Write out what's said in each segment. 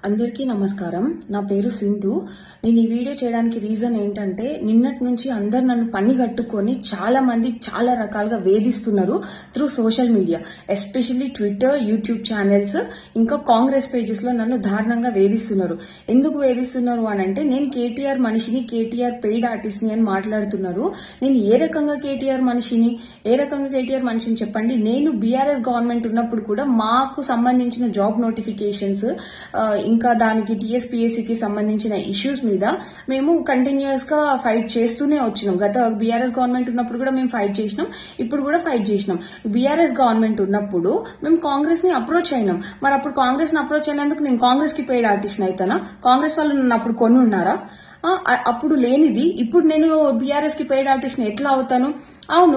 అందరికీ నమస్కారం. నా పేరు సింధు. నేను ఈ వీడియో చేయడానికి రీజన్ ఏంటంటే నిన్నటి నుంచి అందరు నన్ను పని కట్టుకొని చాలా మంది చాలా రకాలుగా వేధిస్తున్నారు through social media, especially Twitter, YouTube channels, ఇంకా కాంగ్రెస్ పేజెస్ లో నన్ను దారుణంగా వేధిస్తున్నారు. ఎందుకు వేధిస్తున్నారు అని అంటే నేను కేటీఆర్ మనిషిని, కేటీఆర్ పెయిడ్ ఆర్టిస్ట్ ని అని మాట్లాడుతున్నారు. నేను ఏ రకంగా కేటీఆర్ మనిషిని చెప్పండి. నేను బీఆర్ఎస్ గవర్నమెంట్ ఉన్నప్పుడు కూడా మాకు సంబంధించిన జాబ్ నోటిఫికేషన్స్, ఇంకా దానికి టీఎస్పీఎస్సీకి సంబంధించిన ఇష్యూస్ మీద మేము కంటిన్యూస్ గా ఫైట్ చేస్తూనే వచ్చినాం. గత బీఆర్ఎస్ గవర్నమెంట్ ఉన్నప్పుడు కూడా మేము ఫైట్ చేసినాం, ఇప్పుడు కూడా ఫైట్ చేసినాం. బీఆర్ఎస్ గవర్నమెంట్ ఉన్నప్పుడు మేము కాంగ్రెస్ ని అప్రోచ్ అయినాం. మరి అప్పుడు కాంగ్రెస్ ని అప్రోచ్ అయినందుకు నేను కాంగ్రెస్ కి పెయిడ్ ఆర్టిస్ట్ అయితానా? కాంగ్రెస్ వాళ్ళు నన్ను అప్పుడు కొని ఉన్నారా? అప్పుడు లేనిది ఇప్పుడు నేను బీఆర్ఎస్ కి పెయిడ్ ఆర్టిస్ట్ ని ఎట్లా అవుతాను? అవును,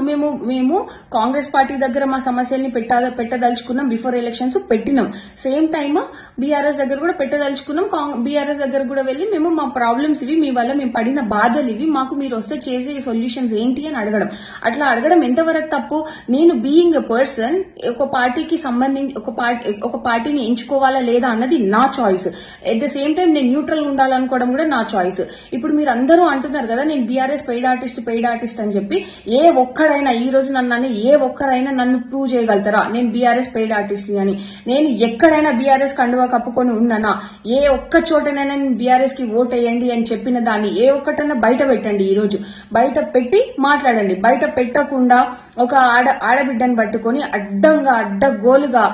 మేము కాంగ్రెస్ పార్టీ దగ్గర మా సమస్యల్ని పెట్టదలుచుకున్నాం. బిఫోర్ ఎలక్షన్స్ పెట్టినాం. సేమ్ టైమ్ బీఆర్ఎస్ దగ్గర కూడా పెట్టదలుచుకున్నాం. బీఆర్ఎస్ దగ్గర కూడా వెళ్లి మేము మా ప్రాబ్లమ్స్ ఇవి, మీ వల్ల మేము పడిన బాధలు ఇవి, మాకు మీరు వస్తే చేసే సొల్యూషన్స్ ఏంటి అని అడగడం. అట్లా అడగడం ఎంతవరకు తప్పు? నేను బీయింగ్ ఎ పర్సన్ ఒక పార్టీకి సంబంధించి ఒక పార్టీని ఎంచుకోవాలా లేదా అన్నది నా choice. At the same time నేను న్యూట్రల్ ఉండాలనుకోవడం కూడా నా చాయిస్. ఇప్పుడు మీరు అందరూ అంటున్నారు కదా నేను బీఆర్ఎస్ పెయిడ్ ఆర్టిస్ట్ అని చెప్పి. ఈ రోజు ఏ ఒక్కరైనా నన్ను ప్రూవ్ చేయగలుగుతారా నేను బీఆర్ఎస్ పెయిడ్ ఆర్టిస్ట్ అని? నేను ఎక్కడైనా బీఆర్ఎస్ కండువా కప్పుకొని ఉన్నానా? ఏ ఒక్క చోటనైనా నేను బీఆర్ఎస్ కి ఓట్ వేయండి అని చెప్పిన దాన్ని ఏ ఒక్కటైనా బయట పెట్టండి. ఈ రోజు బయట పెట్టి మాట్లాడండి. బయట పెట్టకుండా ఒక ఆడబిడ్డను పట్టుకొని అడ్డగోలుగా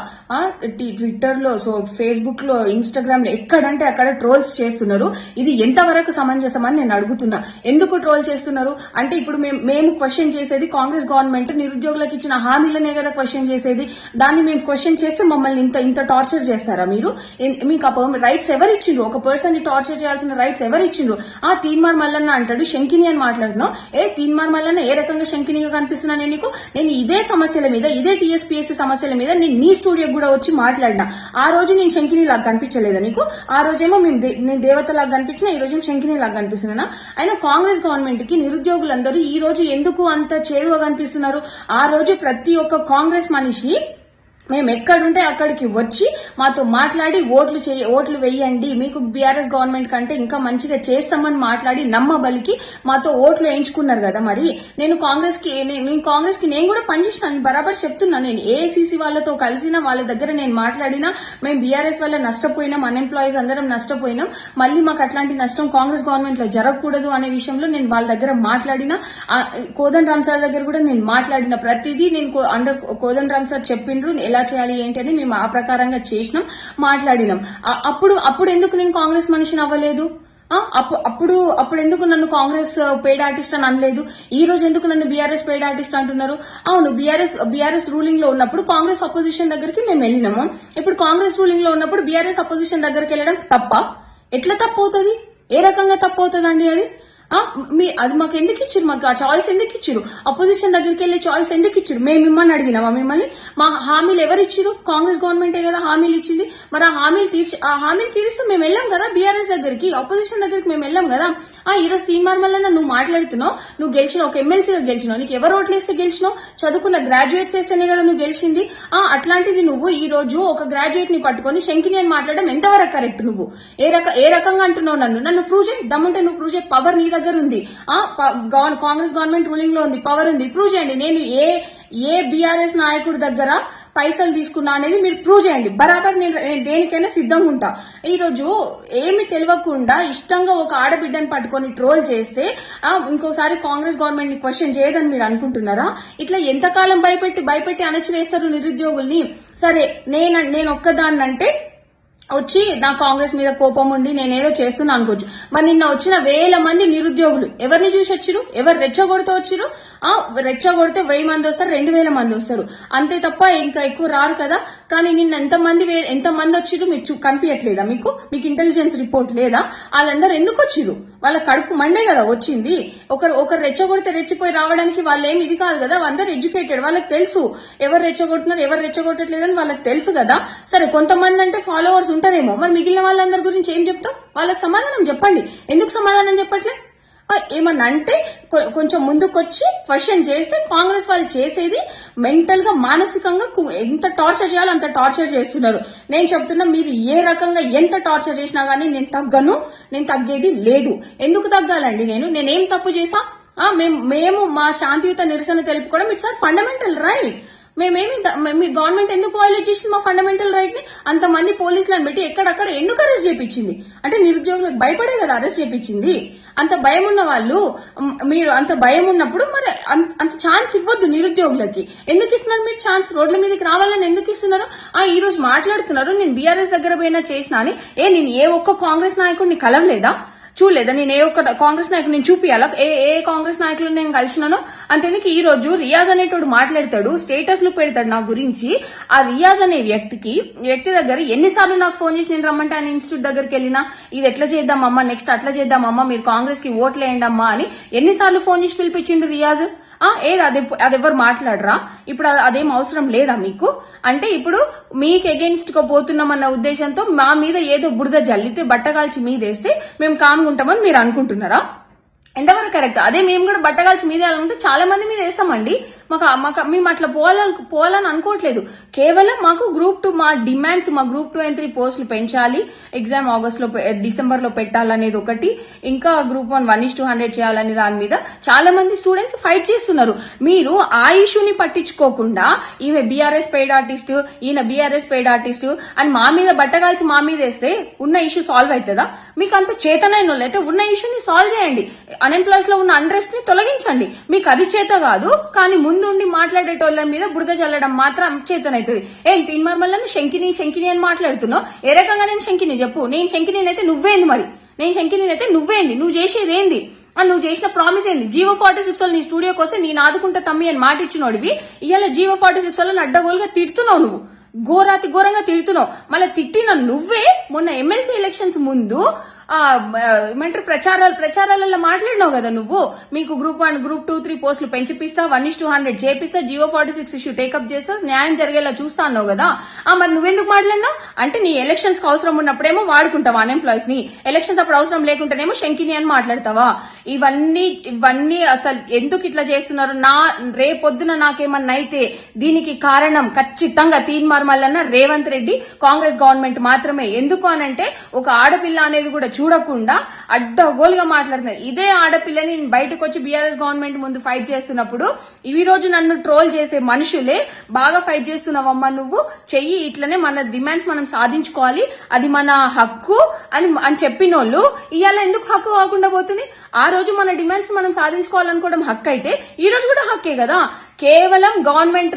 ట్విట్టర్ లో, ఫేస్బుక్ లో, ఇన్స్టాగ్రామ్ లో ఎక్కడంటే అక్కడ ట్రోల్స్ చేస్తున్నారు. ఇది ఎంతవరకు సమంజసం అని నేను అడుగుతున్నా. ఎందుకు ట్రోల్ చేస్తున్నారు అంటే ఇప్పుడు మేము క్వశ్చన్ చేసేది కాంగ్రెస్ గవర్నమెంట్ నిరుద్యోగులకు ఇచ్చిన హామీలనే కదా క్వశ్చన్ చేసేది. దాన్ని మేము క్వశ్చన్ చేస్తే మమ్మల్ని ఇంత టార్చర్ చేస్తారా మీరు? మీకు రైట్స్ ఎవరు ఇచ్చిండ్రు? ఒక పర్సన్ ని టార్చర్ చేయాల్సిన రైట్స్ ఎవరు ఇచ్చిండ్రు? తీన్మార్ మల్లన్న అంటాడు శంకిని అని మాట్లాడుతున్నావు. తీన్మార్ మల్లన్న ఏ రకంగా శంకినిగా కనిపిస్తున్నా? నేను ఇదే సమస్యల మీద, ఇదే టీఎస్పీఎస్సీ సమస్యల మీద నేను నీ స్టూడియో కూడా వచ్చి మాట్లాడినా. ఆ రోజు నేను శంకిని లాగా కనిపించలేదా నీకు? ఆ రోజేమో నేను దేవతలాగా కనిపించినా, ఈ రోజు శంకిని లాగా కనిపిస్తున్నా. అయినా కాంగ్రెస్ గవర్నమెంట్ కి నిరుద్యోగులందరూ ఈ రోజు ఎందుకు అంత చేదుగా కనిపిస్తున్నారు? ఆ రోజు ప్రతి ఒక్క కాంగ్రెస్ మనిషి మేము ఎక్కడుంటే అక్కడికి వచ్చి మాతో మాట్లాడి ఓట్లు వేయండి, మీకు బీఆర్ఎస్ గవర్నమెంట్ కంటే ఇంకా మంచిగా చేస్తామని మాట్లాడి నమ్మబలికి మాతో ఓట్లు వేయించుకున్నారు కదా. మరి నేను కాంగ్రెస్ కి నేను కూడా పనిచేసినాను, బరాబర్ చెప్తున్నా. నేను ఏఐసీసీ వాళ్ళతో కలిసిన వాళ్ళ దగ్గర నేను మాట్లాడినా, మేము బీఆర్ఎస్ వల్ల నష్టపోయినాం, అన్ఎంప్లాయీస్ అందరం నష్టపోయినాం, మళ్ళీ మాకు అట్లాంటి నష్టం కాంగ్రెస్ గవర్నమెంట్ లో జరగకూడదు అనే విషయంలో నేను వాళ్ళ దగ్గర మాట్లాడినా. కోదండ రామ్ సార్ దగ్గర కూడా నేను మాట్లాడిన. ప్రతిదీ నేను కోదండ రామ్ సార్ చెప్పిండ్రు ఎలా చేయాలి ఏంటి అని. మేము ఆ ప్రకారంగా చేసినాం, మాట్లాడినాం. అప్పుడు ఎందుకు నేను కాంగ్రెస్ మనిషిని అవ్వలేదు? అప్పుడు ఎందుకు నన్ను కాంగ్రెస్ పెయిడ్ ఆర్టిస్ట్ అని అనలేదు? ఈ రోజు ఎందుకు నన్ను బీఆర్ఎస్ పెయిడ్ ఆర్టిస్ట్ అంటున్నారు? అవును, బీఆర్ఎస్ రూలింగ్ లో ఉన్నప్పుడు కాంగ్రెస్ అపోజిషన్ దగ్గరికి మేము వెళ్ళినాము. ఇప్పుడు కాంగ్రెస్ రూలింగ్ లో ఉన్నప్పుడు బీఆర్ఎస్ అపోజిషన్ దగ్గరికి వెళ్ళడం తప్ప? ఎట్లా తప్పు అవుతుంది? ఏ రకంగా తప్పు అవుతుందండి అది? అది మాకు ఎందుకు ఇచ్చారు? మాకు ఆ చాయిస్ ఎందుకు ఇచ్చారు? అపోజిషన్ దగ్గరికి వెళ్ళే చాయిస్ ఎందుకు ఇచ్చారు? మేము మిమ్మల్ని అడిగినామా? మిమ్మల్ని మా హామీలు ఎవరు ఇచ్చారు? కాంగ్రెస్ గవర్నమెంటే కదా హామీలు ఇచ్చింది. మరి ఆ హామీలు తీరిస్తూ మేము వెళ్ళాం కదా బీఆర్ఎస్ దగ్గరికి, అపోజిషన్ దగ్గరికి మేము వెళ్ళాం కదా. ఈ రోజు తీన్మార్ మల్లన్న నువ్వు మాట్లాడుతున్నావు, నువ్వు గెలిచినావు, ఒక ఎమ్మెల్సీగా గెలిచినావు, నీకు ఎవరు ఓట్లేస్తే గెలిచినావు? చదువుకున్న గ్రాడ్యుయేట్స్ వేస్తేనే కదా నువ్వు గెలిచింది. అట్లాంటిది నువ్వు ఈ రోజు ఒక గ్రాడ్యుయేట్ ని పట్టుకొని శంకిని అని మాట్లాడడం ఎంతవరకు కరెక్ట్? నువ్వు ఏ రకంగా అంటున్నావు? నన్ను ప్రూవ్ చేయి, దమ్ముంటే నువ్వు ప్రూవ్ చేయి. పవర్ నీ దగ్గర ఉంది, కాంగ్రెస్ గవర్నమెంట్ రూలింగ్ లో ఉంది, పవర్ ఉంది, ప్రూవ్ చేయండి. నేను ఏ బీఆర్ఎస్ నాయకుడి దగ్గర పైసలు తీసుకున్నా అనేది మీరు ప్రూవ్ చేయండి. బరాబర్ నేను దేనికైనా సిద్ధంగా ఉంటా. ఈ రోజు ఏమి తెలియకుండా ఇష్టంగా ఒక ఆడబిడ్డను పట్టుకొని ట్రోల్ చేస్తే ఇంకోసారి కాంగ్రెస్ గవర్నమెంట్ ని క్వశ్చన్ చేయదని మీరు అనుకుంటున్నారా? ఇట్లా ఎంతకాలం భయపెట్టి అణచివేస్తారు నిరుద్యోగుల్ని? సరే, నేను ఒక్కదాన్నంటే వచ్చి నా కాంగ్రెస్ మీద కోపం ఉండి నేనేదో చేస్తున్నా అనుకోవచ్చు. మరి నిన్న వచ్చిన వేల మంది నిరుద్యోగులు ఎవరిని చూసి వచ్చిరు? ఎవరు రెచ్చగొడుతూ వచ్చిరు? రెచ్చగొడితే 1000 మంది వస్తారు, 2000 మంది వస్తారు, అంతే తప్ప ఇంకా ఎక్కువ రారు కదా. కానీ నిన్న ఎంతమంది వచ్చిరు మీరు కనిపించట్లేదా? మీకు ఇంటెలిజెన్స్ రిపోర్ట్ లేదా? వాళ్ళందరూ ఎందుకు వచ్చిరు? వాళ్ళ కడుపు మండే కదా వచ్చింది. ఒకరు రెచ్చగొడితే రెచ్చిపోయి రావడానికి వాళ్ళేమి ఇది కాదు కదా. అందరూ ఎడ్యుకేటెడ్, వాళ్ళకి తెలుసు ఎవరు రెచ్చగొడుతున్నారు, ఎవరు రెచ్చగొట్టట్లేదని వాళ్ళకి తెలుసు కదా. సరే, కొంతమంది అంటే ఫాలోవర్స్ ఉంటారేమో, మరి మిగిలిన వాళ్ళందరి గురించి ఏం చెప్తాం? వాళ్ళకి సమాధానం చెప్పండి. ఎందుకు సమాధానం చెప్పట్లే? ఏమన్నా అంటే కొంచెం ముందుకొచ్చి క్వశ్చన్ చేస్తే కాంగ్రెస్ వాళ్ళు చేసేది మెంటల్ గా మానసికంగా ఎంత టార్చర్ చేయాలో అంత టార్చర్ చేస్తున్నారు. నేను చెప్తున్నా, మీరు ఏ రకంగా ఎంత టార్చర్ చేసినా గానీ నేను తగ్గను, నేను తగ్గేది లేదు. ఎందుకు తగ్గాలండి? నేనేం తప్పు చేసా? మేము మా శాంతియుత నిరసన తెలుపుకోవడం ఇట్స్ ఆర్ ఫండమెంటల్ రైట్. మీ గవర్నమెంట్ ఎందుకు వైలేట్ చేసింది మా ఫండమెంటల్ రైట్ ని? అంతమంది పోలీసులను పెట్టి ఎక్కడక్కడ ఎందుకు అరెస్ట్ చేయించింది? అంటే నిరుద్యోగులకు భయపడే కదా అరెస్ట్ చేయించింది. అంత భయం ఉన్న వాళ్ళు, మీరు అంత భయం ఉన్నప్పుడు మరి అంత ఛాన్స్ ఇవ్వద్దు నిరుద్యోగులకి. ఎందుకు ఇస్తున్నారు మీరు ఛాన్స్? రోడ్ల మీదకి రావాలని ఎందుకు ఇస్తున్నారు? ఈ రోజు మాట్లాడుతున్నారు నేను బీఆర్ఎస్ దగ్గర పోయినా చేసినా అని. నేను ఏ ఒక్క కాంగ్రెస్ నాయకుడిని కలవలేదా? చూడలేదా? నేను ఏ ఒక్క కాంగ్రెస్ నాయకుడు నేను చూపియాలా ఏ కాంగ్రెస్ నాయకులు నేను కలిసినానో? అంతేందుకు ఈ రోజు రియాజ్ అనేటోడు మాట్లాడతాడు, స్టేటస్లు పెడతాడు నా గురించి. ఆ రియాజ్ అనే వ్యక్తి దగ్గర ఎన్నిసార్లు నాకు ఫోన్ చేసి నేను రమ్మంటే ఆయన ఇన్స్టిట్యూట్ దగ్గరికి వెళ్ళినా, ఇది ఎట్లా చేద్దామమ్మా, నెక్స్ట్ అట్లా చేద్దామమ్మా, మీరు కాంగ్రెస్ కి ఓట్లు వేయండి అమ్మా అని ఎన్నిసార్లు ఫోన్ చేసి పిలిపించిండు రియాజ్. అదెవరు మాట్లాడరా? ఇప్పుడు అదేం అవసరం లేదా మీకు? అంటే ఇప్పుడు మీకు అగెన్స్ట్ గా పోతున్నామన్న ఉద్దేశంతో మా మీద ఏదో బురద జల్లితే, బట్టగాల్చి మీదేస్తే మేము కామ్గా ఉంటామని మీరు అనుకుంటున్నారా? ఎంతవరకు కరెక్ట్? అదే మేము కూడా బట్టగాల్చి మీద వేయాలనుకుంటే చాలా మంది మీద వేస్తామండి. మేము అట్లా పోవాలని అనుకోవట్లేదు. కేవలం మాకు గ్రూప్ 2 మా డిమాండ్స్, మా గ్రూప్ 2 and 3 పోస్టులు పెంచాలి, ఎగ్జామ్ డిసెంబర్ లో పెట్టాలనేది ఒకటి, ఇంకా గ్రూప్ 1 1:100 చేయాలనే దాని మీద చాలా మంది స్టూడెంట్స్ ఫైట్ చేస్తున్నారు. మీరు ఆ ఇష్యూని పట్టించుకోకుండా ఈమె బీఆర్ఎస్ పెయిడ్ ఆర్టిస్ట్, ఈయన బీఆర్ఎస్ పెయిడ్ ఆర్టిస్ట్ అని మా మీద బట్టగాల్చి మా మీద వేస్తే ఉన్న ఇష్యూ సాల్వ్ అవుతుందా? మీకు అంత చేతనైన వాళ్ళు అయితే ఉన్న ఇష్యూని సాల్వ్ చేయండి. అన్ఎంప్లాయ్స్ లో ఉన్న అండ్రెస్ట్ ని తొలగించండి. మీకు అది చేత కాదు, కానీ ముందుండి మాట్లాడేటోళ్ళ మీద బురద చల్లడం మాత్రం చేతనైతుంది. ఏం తీన్మార్మల్లని శంకిని అని మాట్లాడుతున్నావు? ఏ రకంగా నేను శంకిని చెప్పు? నేను శంకిని అయితే నువ్వేంది? మరి నేను శంకిని అయితే నువ్వేంది? నువ్వు చేసేది ఏంది? నువ్వు చేసిన ప్రామిస్ ఏంది? జీవో 46 నీ స్టూడియోకి వస్తే నేను ఆదుకుంటా తమ్మి అని మాట ఇచ్చినోడివి, ఇవాళ జీవో 46 అడ్డగోలుగా తిడుతున్నావు. నువ్వు ఘోరంగా తిడుతున్నావు. మళ్ళీ తిట్టిన నువ్వే మొన్న ఎమ్మెల్సీ ఎలక్షన్స్ ముందు ఏమంటారు ప్రచారాలలో మాట్లాడినావు కదా నువ్వు. మీకు గ్రూప్ 1 గ్రూప్ 2 3 పోస్టులు పెంచిపిస్తా, 1:100 చేపిస్తా, జీవో 46 ఇష్యూ టేకప్ చేస్తా, న్యాయం జరిగేలా చూస్తా అన్నావు కదా. మరి నువ్వెందుకు మాట్లాడినావు? అంటే నీ ఎలక్షన్స్ కి అవసరం ఉన్నప్పుడేమో వాడుకుంటావా అన్ఎంప్లాయీస్ ని, ఎలక్షన్స్ అప్పుడు అవసరం లేకుంటేనేమో శంకిని అని మాట్లాడతావా? ఇవన్నీ అసలు ఎందుకు ఇట్లా చేస్తున్నారు? రేపొద్దున నాకేమన్నా అయితే దీనికి కారణం ఖచ్చితంగా తీన్మార్మల్లన్న రేవంత్ రెడ్డి, కాంగ్రెస్ గవర్నమెంట్ మాత్రమే. ఎందుకు అనంటే ఒక ఆడపిల్ల అనేది కూడా చూడకుండా అడ్డగోలుగా మాట్లాడుతున్నారు. ఇదే ఆడపిల్లని బయటకు వచ్చి బీఆర్ఎస్ గవర్నమెంట్ ముందు ఫైట్ చేస్తున్నప్పుడు ఈ రోజు నన్ను ట్రోల్ చేసే మనుషులే బాగా ఫైట్ చేస్తున్నావమ్మా నువ్వు చెయ్యి, ఇట్లనే మన డిమాండ్స్ మనం సాధించుకోవాలి, అది మన హక్కు అని చెప్పినోళ్ళు ఇవాళ ఎందుకు హక్కు కాకుండా పోతుంది? ఆ రోజు మన డిమాండ్స్ మనం సాధించుకోవాలనుకోవడం హక్కు అయితే ఈ రోజు కూడా హక్కే కదా. కేవలం గవర్నమెంట్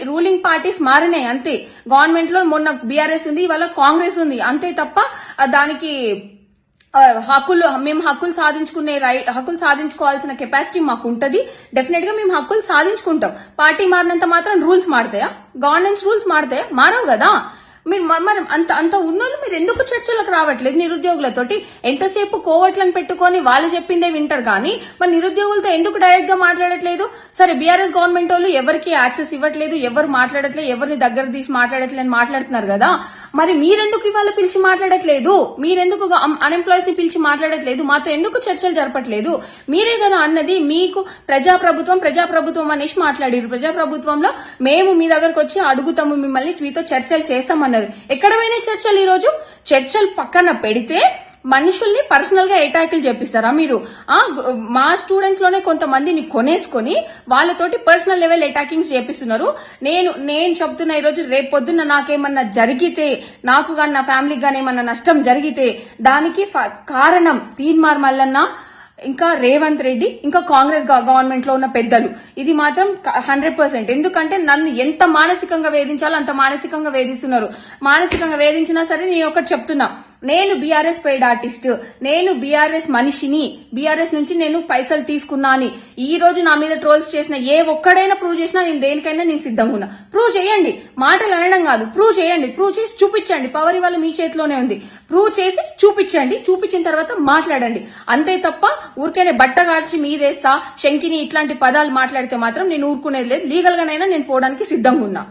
రూలింగ్ పార్టీస్ మారినాయి అంతే. గవర్నమెంట్ లో మొన్న బీఆర్ఎస్ ఉంది, ఇవాళ కాంగ్రెస్ ఉంది అంతే తప్ప దానికి మేము హక్కులు సాధించుకోవాల్సిన కెపాసిటీ మాకు ఉంటది. డెఫినెట్ గా మేము హక్కులు సాధించుకుంటాం. పార్టీ మారినంత మాత్రం రూల్స్ మారుతాయా? గవర్నెన్స్ రూల్స్ మారుతాయా? మారవు కదా. మీరు మరి అంత ఉన్నోళ్ళు మీరు ఎందుకు చర్చలకు రావట్లేదు నిరుద్యోగులతోటి? ఎంతసేపు కోవట్లను పెట్టుకొని వాళ్ళు చెప్పిందే వింటారు కానీ మరి నిరుద్యోగులతో ఎందుకు డైరెక్ట్ గా మాట్లాడట్లేదు? సరే బీఆర్ఎస్ గవర్నమెంట్ వాళ్ళు ఎవరికి యాక్సెస్ ఇవ్వట్లేదు, ఎవరు మాట్లాడట్లేదు, ఎవరిని దగ్గర తీసి మాట్లాడట్లేదు అని మాట్లాడుతున్నారు కదా. మరి మీరెందుకు ఇవాళ పిలిచి మాట్లాడట్లేదు? మీరెందుకు అన్ఎంప్లాయీస్ ని పిలిచి మాట్లాడట్లేదు? మాతో ఎందుకు చర్చలు జరపట్లేదు? మీరే కదా అన్నది మీకు ప్రజాప్రభుత్వం అనేసి మాట్లాడారు. ప్రజాప్రభుత్వంలో మేము మీ దగ్గరకు వచ్చి అడుగుతాము, మిమ్మల్ని మీతో చర్చలు చేస్తామన్నారు. ఎక్కడ పోయినా చర్చలు? ఈ రోజు చర్చలు పక్కన పెడితే మనుషుల్ని పర్సనల్ గా అటాకులు చేపిస్తారా మీరు? మా స్టూడెంట్స్ లోనే కొంతమందిని కొనేసుకొని వాళ్ళతోటి పర్సనల్ లెవెల్ అటాకింగ్స్ చేపిస్తున్నారు. నేను చెప్తున్నా, ఈ రోజు రేపు పొద్దున్న నాకేమన్నా జరిగితే, నాకు గాని నా ఫ్యామిలీకి గాని ఏమన్నా నష్టం జరిగితే దానికి కారణం తీన్మార్ మల్లన్న, ఇంకా రేవంత్ రెడ్డి, ఇంకా కాంగ్రెస్ గవర్నమెంట్ లో ఉన్న పెద్దలు. ఇది మాత్రం 100%. ఎందుకంటే నన్ను ఎంత మానసికంగా వేధించాలో అంత మానసికంగా వేధిస్తున్నారు. మానసికంగా వేధించినా సరే నేను ఒకటి చెప్తున్నా, నేను బీఆర్ఎస్ పెయిడ్ ఆర్టిస్ట్, నేను బీఆర్ఎస్ మనిషిని, బీఆర్ఎస్ నుంచి నేను పైసలు తీసుకున్నా అని ఈ రోజు నా మీద ట్రోల్స్ చేసిన ఏ ఒక్కడైనా ప్రూవ్ చేసినా నేను దేనికైనా నేను సిద్ధంగా ఉన్నా. ప్రూవ్ చేయండి, మాటలు అనడం కాదు, ప్రూవ్ చేయండి, ప్రూవ్ చేసి చూపించండి. పవర్ ఇవాళ మీ చేతిలోనే ఉంది. ప్రూవ్ చేసి చూపించండి, చూపించిన తర్వాత మాట్లాడండి. అంతే తప్ప ఊరికేనే బట్ట కాల్చి మీదేస్తా, శంకిని ఇట్లాంటి పదాలు మాట్లాడితే మాత్రం నేను ఊరుకునేది లేదు. లీగల్ గానైనా నేను పోవడానికి సిద్ధంగా ఉన్నా.